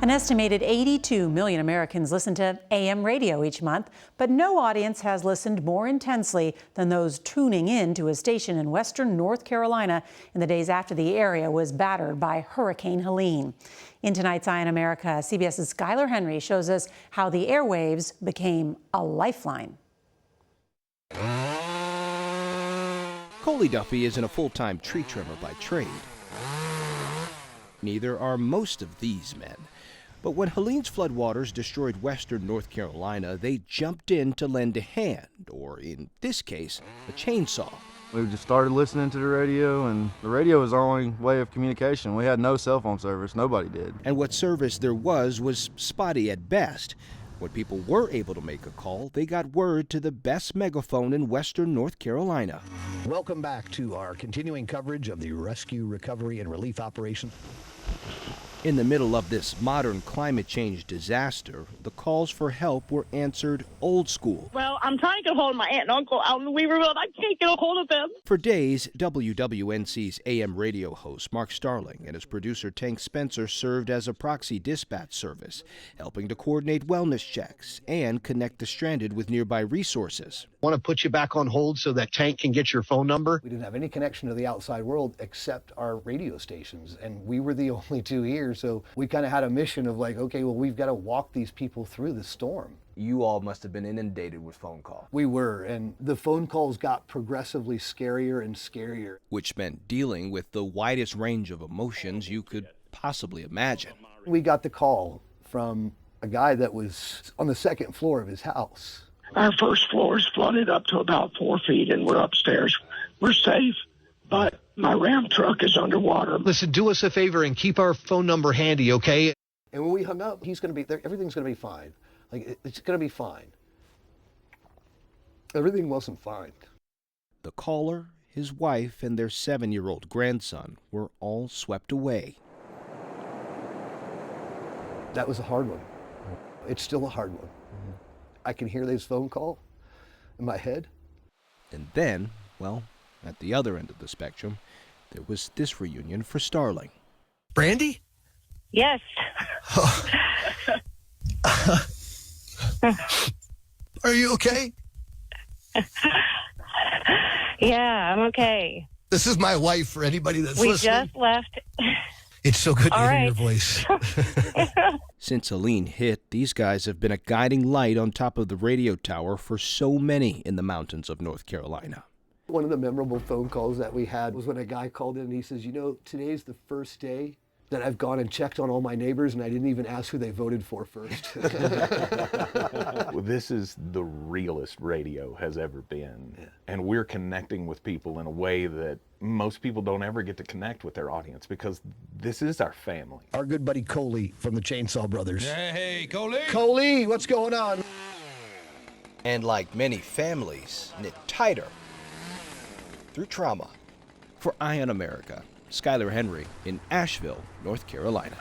An estimated 82 million Americans listen to AM radio each month, but no audience has listened more intensely than those tuning in to a station in western North Carolina in the days after the area was battered by Hurricane Helene. In tonight's Eye on America, CBS's Skyler Henry shows us how the airwaves became a lifeline. Coley Duffy isn't a full-time tree trimmer by trade. Neither are most of these men. But when Helene's floodwaters destroyed western North Carolina, they jumped in to lend a hand, or in this case, a chainsaw. We just started listening to the radio, and the radio was our only way of communication. We had no cell phone service. Nobody did. And what service there was spotty at best. When people were able to make a call, they got word to the best megaphone in western North Carolina. Welcome back to our continuing coverage of the rescue, recovery, and relief operation. In the middle of this modern climate change disaster, the calls for help were answered old school. Well, I'm trying to get a hold of my aunt and uncle out in Weaverville. I can't get a hold of them. For days, WWNC's AM radio host Mark Starling and his producer Tank Spencer served as a proxy dispatch service, helping to coordinate wellness checks and connect the stranded with nearby resources. Want to put you back on hold so that Tank can get your phone number? We didn't have any connection to the outside world except our radio stations, and we were the only two here. So we kind of had a mission of like, okay, well, we've got to walk these people through the storm. You all must have been inundated with phone calls. We were, and the phone calls got progressively scarier and scarier. Which meant dealing with the widest range of emotions you could possibly imagine. We got the call from a guy that was on the second floor of his house. Our first floor is flooded up to about 4 feet, and we're upstairs. We're safe, but my Ram truck is underwater. Listen, do us a favor and keep our phone number handy, okay? And when we hung up, he's going to be there. Everything's going to be fine. Like, it's going to be fine. Everything wasn't fine. The caller, his wife, and their 7-year-old grandson were all swept away. That was a hard one. It's still a hard one. I can hear this phone call in my head. And then, well, at the other end of the spectrum, there was this reunion for Starling. Brandy? Yes. Are you okay? Yeah, I'm okay. This is my wife for anybody that's We listening. just left. It's so good to All hear right. your voice. Since Helene hit, these guys have been a guiding light on top of the radio tower for so many in the mountains of North Carolina. One of the memorable phone calls that we had was when a guy called in and he says, you know, today's the first day that I've gone and checked on all my neighbors and I didn't even ask who they voted for first. This is the realest radio has ever been. Yeah. And we're connecting with people in a way that most people don't ever get to connect with their audience because this is our family. Our good buddy Coley from the Chainsaw Brothers. Hey, Coley! Coley, what's going on? And like many families, knit tighter through trauma. For Eye on America, Skyler Henry in Asheville, North Carolina.